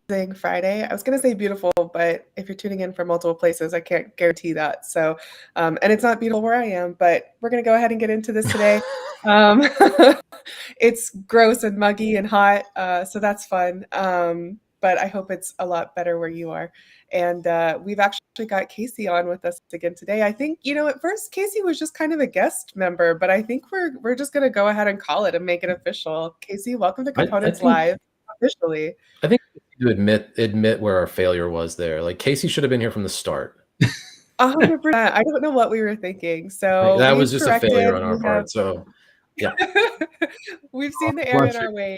Friday. I was going to say beautiful, but if you're tuning in from multiple places, I can't guarantee that. So, and it's not beautiful where I am, but we're going to go ahead and get into this today. Um, it's gross and muggy and hot, so that's fun. But I hope it's a lot better where you are. And we've actually got Casey on with us again today. I think, at first Casey was just kind of a guest member, but I think we're just going to go ahead and call it and make it official. Casey, welcome to Components Live officially. I think we need to admit where our failure was there. Like Casey should have been here from the start. 100%. I don't know what we were thinking. So that was just a failure on our part. So yeah. We've seen the error in our way.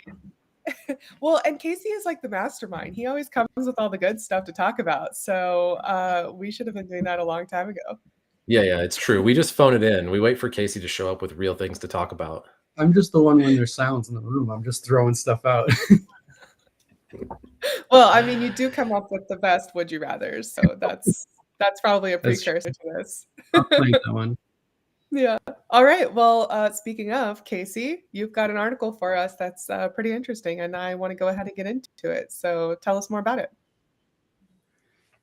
Well, and Casey is like the mastermind. He always comes with all the good stuff to talk about. So we should have been doing that a long time ago. Yeah, it's true. We just phone it in. We wait for Casey to show up with real things to talk about. I'm just the one when there's silence in the room. I'm just throwing stuff out. Well, I mean, you do come up with the best would you rather. So that's probably a precursor to this. I'll play that one. Yeah. All right. Well, speaking of, Casey, you've got an article for us that's pretty interesting, and I want to go ahead and get into it. So tell us more about it.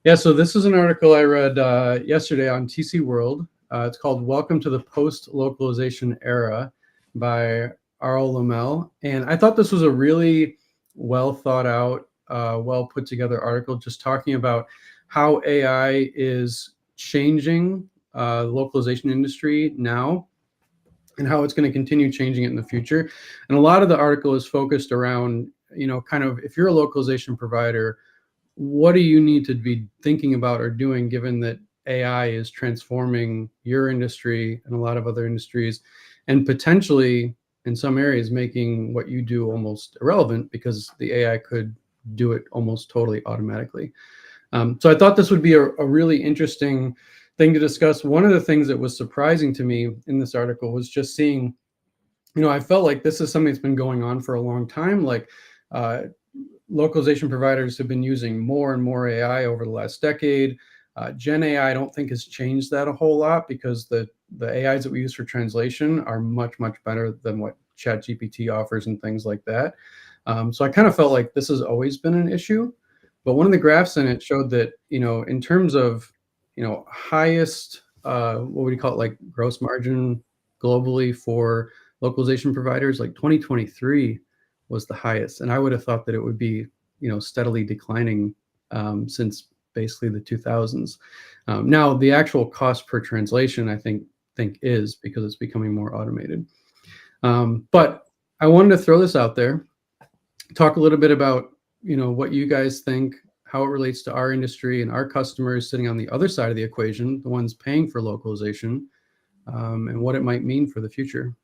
Yeah, so this is an article I read yesterday on TC World. It's called Welcome to the Post-Localization Era by Arl Lamel. And I thought this was a really well thought out, well put together article just talking about how AI is changing the localization industry now and how it's going to continue changing it in the future. And a lot of the article is focused around, kind of if you're a localization provider, what do you need to be thinking about or doing given that AI is transforming your industry and a lot of other industries and potentially in some areas making what you do almost irrelevant because the AI could do it almost totally automatically. So I thought this would be a really interesting thing to discuss. One of the things that was surprising to me in this article was just seeing, I felt like this is something that's been going on for a long time. Like localization providers have been using more and more AI over the last decade. Gen AI, I don't think has changed that a whole lot because the AIs that we use for translation are much, much better than what ChatGPT offers and things like that. So I kind of felt like this has always been an issue. But one of the graphs in it showed that, in terms of, highest, what would you call it, like gross margin globally for localization providers, like 2023 was the highest. And I would have thought that it would be, steadily declining since basically the 2000s. Now, the actual cost per translation, I think is because it's becoming more automated. But I wanted to throw this out there, talk a little bit about, what you guys think, how it relates to our industry and our customers sitting on the other side of the equation, the ones paying for localization, and what it might mean for the future.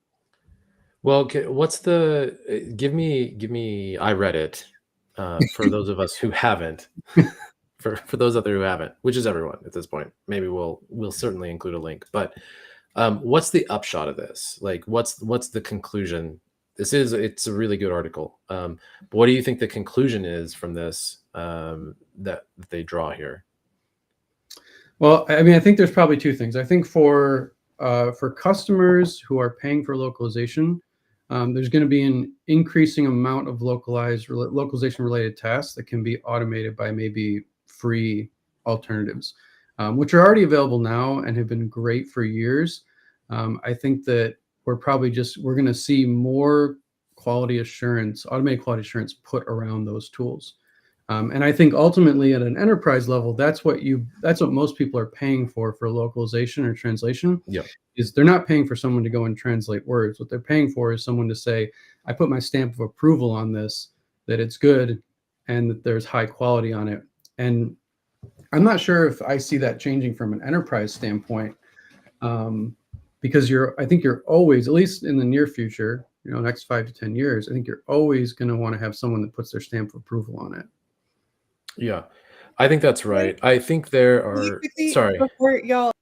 Well, what's the give me I read it for those of us who haven't. For those out there who haven't, which is everyone at this point, maybe we'll certainly include a link. But what's the upshot of this? Like, what's the conclusion? It's a really good article. But what do you think the conclusion is from this that they draw here? Well, I mean, I think there's probably two things. I think for customers who are paying for localization, there's going to be an increasing amount of localization related tasks that can be automated by maybe free alternatives, which are already available now and have been great for years. I think that we're going to see more automated quality assurance put around those tools. And I think ultimately at an enterprise level, that's what most people are paying for localization or translation. Yeah. Is they're not paying for someone to go and translate words. What they're paying for is someone to say, I put my stamp of approval on this, that it's good and that there's high quality on it. And I'm not sure if I see that changing from an enterprise standpoint, because I think you're always, at least in the near future, next 5 to 10 years, I think you're always going to want to have someone that puts their stamp of approval on it. Yeah, I think that's right. I think there are. Sorry. Before y'all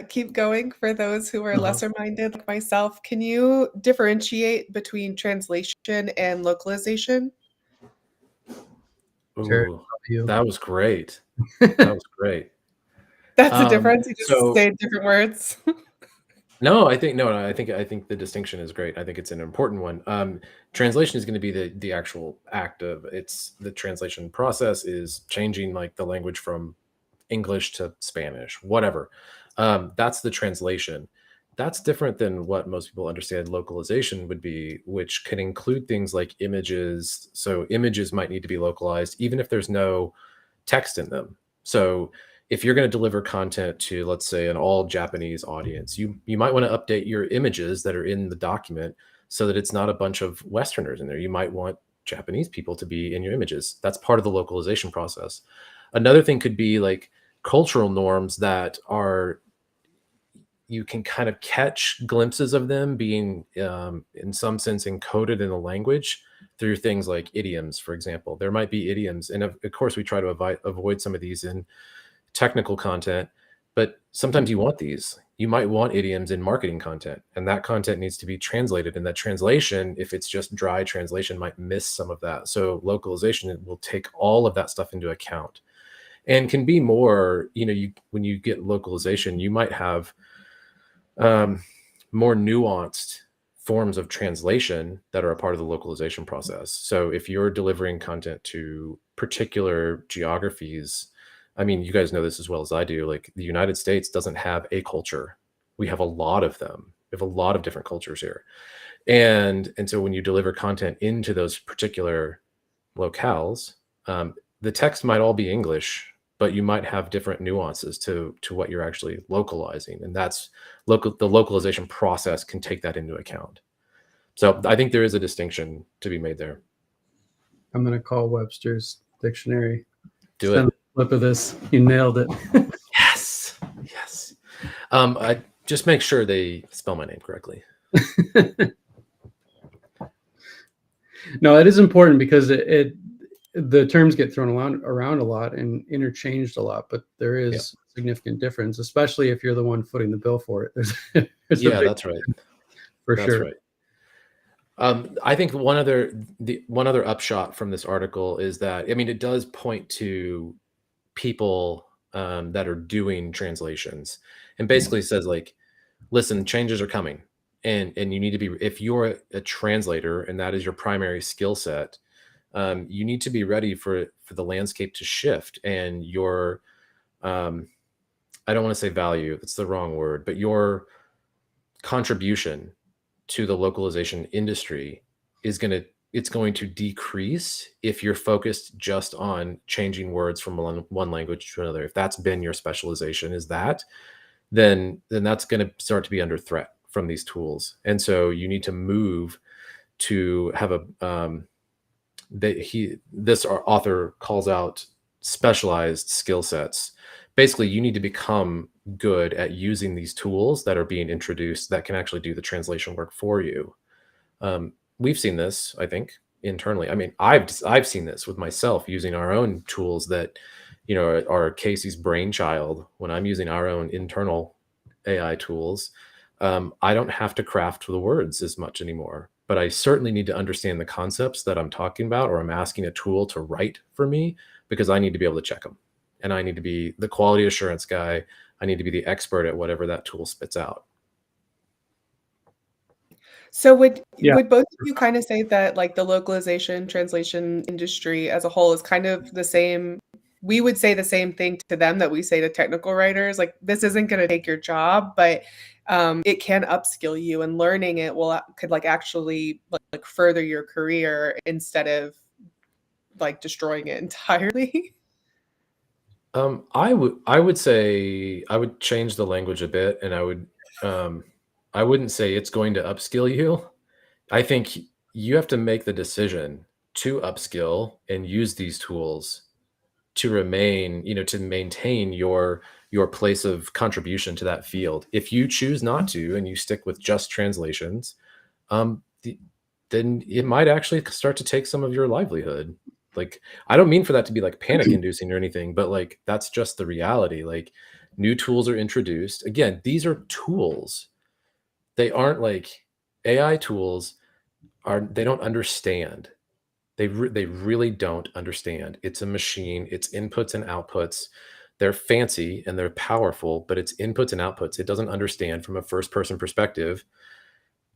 keep going, for those who are lesser minded like myself, can you differentiate between translation and localization? Ooh, that was great. That was great. That's the difference. You just say different words. No, I think no, no, I think the distinction is great. I think it's an important one. Translation is going to be the actual act of it's the translation process is changing like the language from English to Spanish, whatever. That's the translation. That's different than what most people understand localization would be, which can include things like images. So images might need to be localized, even if there's no text in them. So if you're going to deliver content to, let's say, an all Japanese audience, you might want to update your images that are in the document so that it's not a bunch of Westerners in there. You might want Japanese people to be in your images. That's part of the localization process. Another thing could be like cultural norms that are you can kind of catch glimpses of them being in some sense encoded in the language through things like idioms, for example. There might be idioms, and of course we try to avoid some of these in technical content, but sometimes you want these. You might want idioms in marketing content, and that content needs to be translated, and that translation, if it's just dry translation, might miss some of that. So localization will take all of that stuff into account and can be more, you when you get localization, you might have um, more nuanced forms of translation that are a part of the localization process. So if you're delivering content to particular geographies, I mean, you guys know this as well as I do, like the United States doesn't have a culture. We have a lot of them. We have a lot of different cultures here. And so when you deliver content into those particular locales, the text might all be English, but you might have different nuances to what you're actually localizing, and that's the localization process can take that into account. So I think there is a distinction to be made there. I'm going to call Webster's dictionary. Do Send it. a clip of this. You nailed it. Yes. Yes. I just make sure they spell my name correctly. No, it is important because the terms get thrown around a lot and interchanged a lot, but there is significant difference, especially if you're the one footing the bill for it. There's Yeah, that's right. for That's sure. right. I think one other upshot from this article is that, I mean, it does point to people that are doing translations, and basically says like, listen, changes are coming, and you need to be, if you're a translator and that is your primary skill set, you need to be ready for the landscape to shift, and your I don't want to say value, that's the wrong word, but your contribution to the localization industry is it's going to decrease if you're focused just on changing words from one language to another. If that's been your specialization, is that, then that's going to start to be under threat from these tools. And so you need to move to have a this author calls out specialized skill sets. Basically, you need to become good at using these tools that are being introduced that can actually do the translation work for you. We've seen this, I think, internally. I mean, I've seen this with myself using our own tools that, are Casey's brainchild. When I'm using our own internal AI tools, I don't have to craft the words as much anymore, but I certainly need to understand the concepts that I'm talking about, or I'm asking a tool to write for me, because I need to be able to check them, and I need to be the quality assurance guy. I need to be the expert at whatever that tool spits out. So would Yeah. would both of you kind of say that like the localization translation industry as a whole is kind of the same? We would say the same thing to them that we say to technical writers, like this isn't going to take your job, but it can upskill you, and learning it could like actually like further your career instead of like destroying it entirely. I would say I would change the language a bit, and I wouldn't say it's going to upskill you. I think you have to make the decision to upskill and use these tools to remain, to maintain your place of contribution to that field. If you choose not to and you stick with just translations, then it might actually start to take some of your livelihood. Like, I don't mean for that to be like panic inducing or anything, but like that's just the reality. Like, new tools are introduced. Again, these are tools. They aren't like AI tools they don't understand. They really don't understand. It's a machine, it's inputs and outputs. they're fancy and they're powerful, but it's inputs and outputs. It doesn't understand from a first person perspective.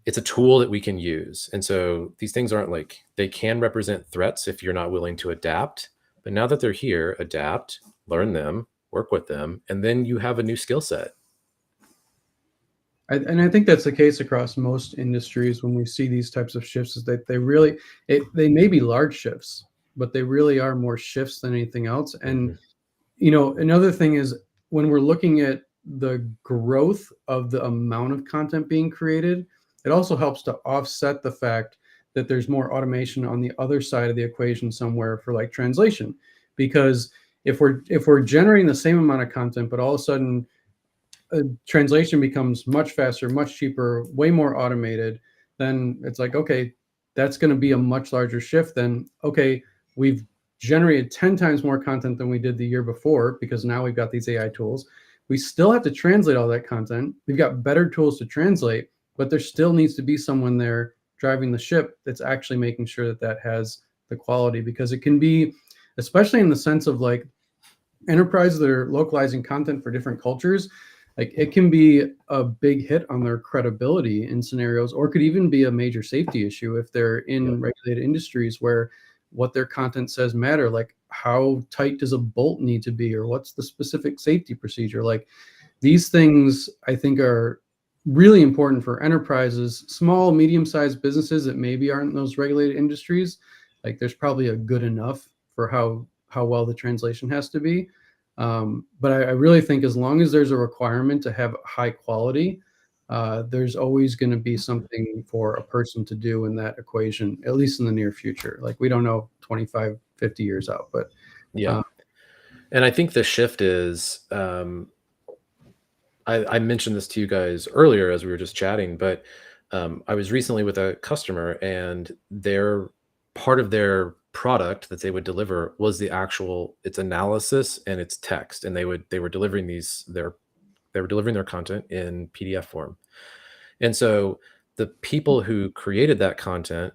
It's a tool that we can use. And so these things aren't like, they can represent threats if you're not willing to adapt. But now that they're here, adapt, learn them, work with them, and then you have a new skill set. And I think that's the case across most industries when we see these types of shifts, is that they may be large shifts, but they really are more shifts than anything else. And another thing is, when we're looking at the growth of the amount of content being created, it also helps to offset the fact that there's more automation on the other side of the equation somewhere for like translation. Because if we're generating the same amount of content, but all of a sudden translation becomes much faster, much cheaper, way more automated, then it's like, okay, that's going to be a much larger shift than, okay, we've generated 10 times more content than we did the year before because now we've got these AI tools. We still have to translate all that content. We've got better tools to translate, but there still needs to be someone there driving the ship that's actually making sure that that has the quality, because it can be, especially in the sense of like enterprises that are localizing content for different cultures, like it can be a big hit on their credibility in scenarios, or could even be a major safety issue if they're in regulated industries where what their content says matter. Like, how tight does a bolt need to be, or what's the specific safety procedure? Like, these things I think are really important for enterprises, small, medium-sized businesses that maybe aren't in those regulated industries. Like, there's probably a good enough for how well the translation has to be. But I really think as long as there's a requirement to have high quality, there's always going to be something for a person to do in that equation, at least in the near future. Like, we don't know 25, 50 years out, but and I think the shift is, I mentioned this to you guys earlier as we were just chatting, but I was recently with a customer, and their part of their product that they would deliver was its analysis and its text, and they were delivering their content in PDF form. And so the people who created that content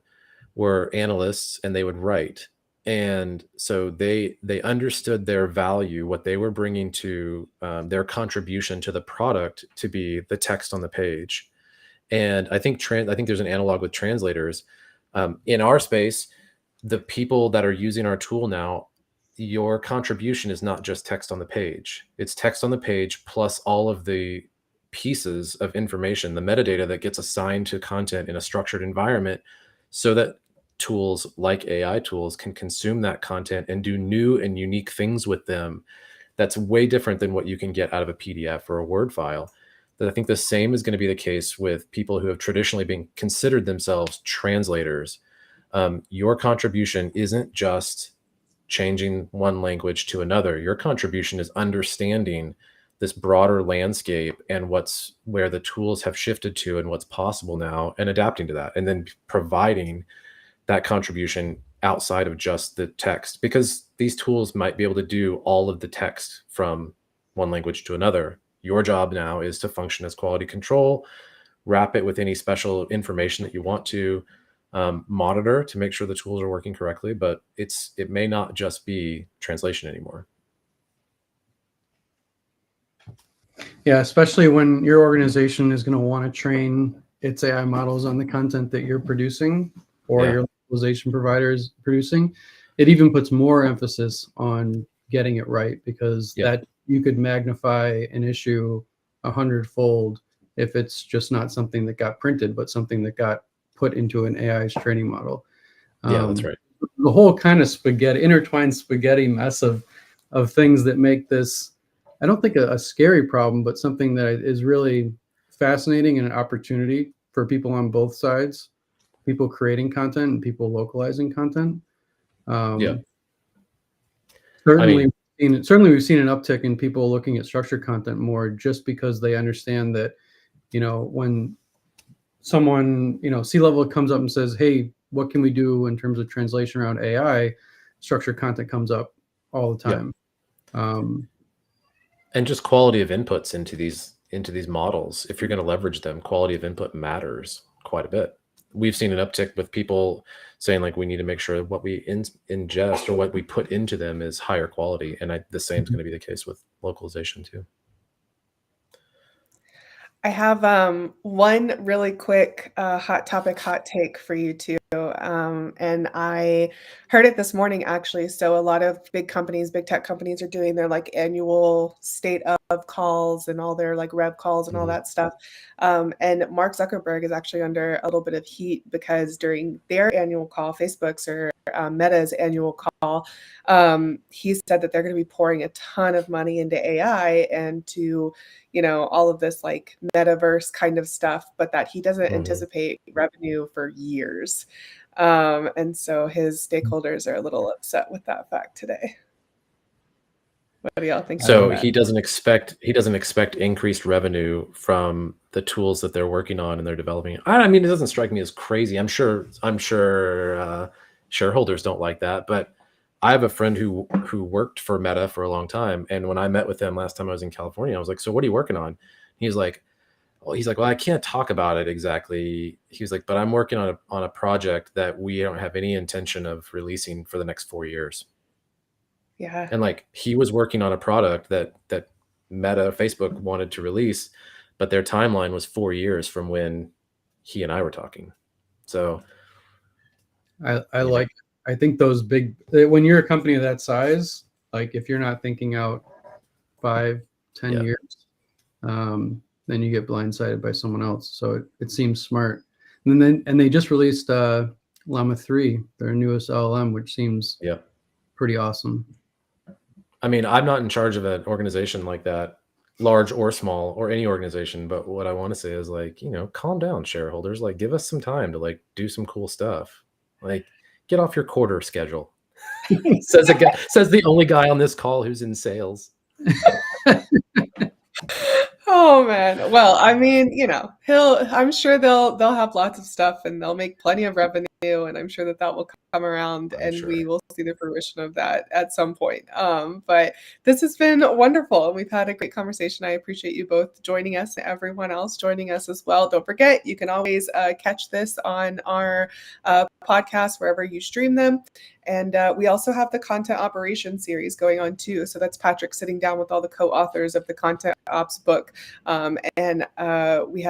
were analysts, and they would write. And so they understood their value, what they were bringing to their contribution to the product, to be the text on the page. And I think there's an analog with translators. In our space, the people that are using our tool now, your contribution is not just text on the page. It's text on the page plus all of the pieces of information, the metadata that gets assigned to content in a structured environment, so that tools like AI tools can consume that content and do new and unique things with them. That's way different than what you can get out of a PDF or a Word file. That I think the same is going to be the case with people who have traditionally been considered themselves translators. Your contribution isn't just changing one language to another. Your contribution is understanding this broader landscape and where the tools have shifted to and what's possible now, and adapting to that, and then providing that contribution outside of just the text, because these tools might be able to do all of the text from one language to another. Your job now is to function as quality control, wrap it with any special information that you want to monitor to make sure the tools are working correctly, but it may not just be translation anymore. Yeah, especially when your organization is going to want to train its AI models on the content that you're producing, or your localization provider is producing. It even puts more emphasis on getting it right, because that you could magnify an issue 100-fold if it's just not something that got printed, but something that got put into an AI's training model. That's right. The whole kind of intertwined spaghetti mess of things that make this, I don't think a scary problem, but something that is really fascinating and an opportunity for people on both sides, people creating content and people localizing content. Certainly we've seen an uptick in people looking at structured content more, just because they understand that, when someone, C-level comes up and says, hey, what can we do in terms of translation around AI? Structured content comes up all the time. And just quality of inputs into these models. If you're going to leverage them, quality of input matters quite a bit. We've seen an uptick with people saying, like, we need to make sure what we ingest or what we put into them is higher quality. And the same is going to be the case with localization too. I have one really quick hot topic, hot take for you too. And I heard it this morning actually. So a lot of big companies, big tech companies are doing their like annual state of calls and all their like rev calls and all that stuff. And Mark Zuckerberg is actually under a little bit of heat because during their annual call, Facebook's or Meta's annual call, he said that they're going to be pouring a ton of money into AI and to all of this like metaverse kind of stuff, but that he doesn't anticipate revenue for years. And so his stakeholders are a little upset with that fact today. What do y'all think? So he doesn't expect increased revenue from the tools that they're working on and they're developing. I mean, it doesn't strike me as crazy. I'm sure shareholders don't like that, but I have a friend who worked for Meta for a long time, and when I met with him last time I was in California, I was like, "So what are you working on?" He's like, "Well, I can't talk about it exactly." He was like, "But I'm working on a project that we don't have any intention of releasing for the next 4 years." Yeah. And like he was working on a product that Meta, Facebook wanted to release, but their timeline was 4 years from when he and I were talking. So I think those big, when you're a company of that size, like if you're not thinking out 5-10 years, then you get blindsided by someone else. So it seems smart. And they just released Llama 3, their newest LLM, which seems pretty awesome. I mean, I'm not in charge of an organization like that, large or small, or any organization. But what I want to say is like, calm down, shareholders. Like, give us some time to like do some cool stuff. Like, get off your quarter schedule. says the only guy on this call who's in sales. Oh man. Well, I mean, I'm sure they'll have lots of stuff and they'll make plenty of revenue, and I'm sure that will come around and we will see the fruition of that at some point. But this has been wonderful and we've had a great conversation. I appreciate you both joining us and everyone else joining us as well. Don't forget, you can always catch this on our podcast wherever you stream them. And we also have the content operations series going on too. So that's Patrick sitting down with all the co-authors of the content ops book. And we have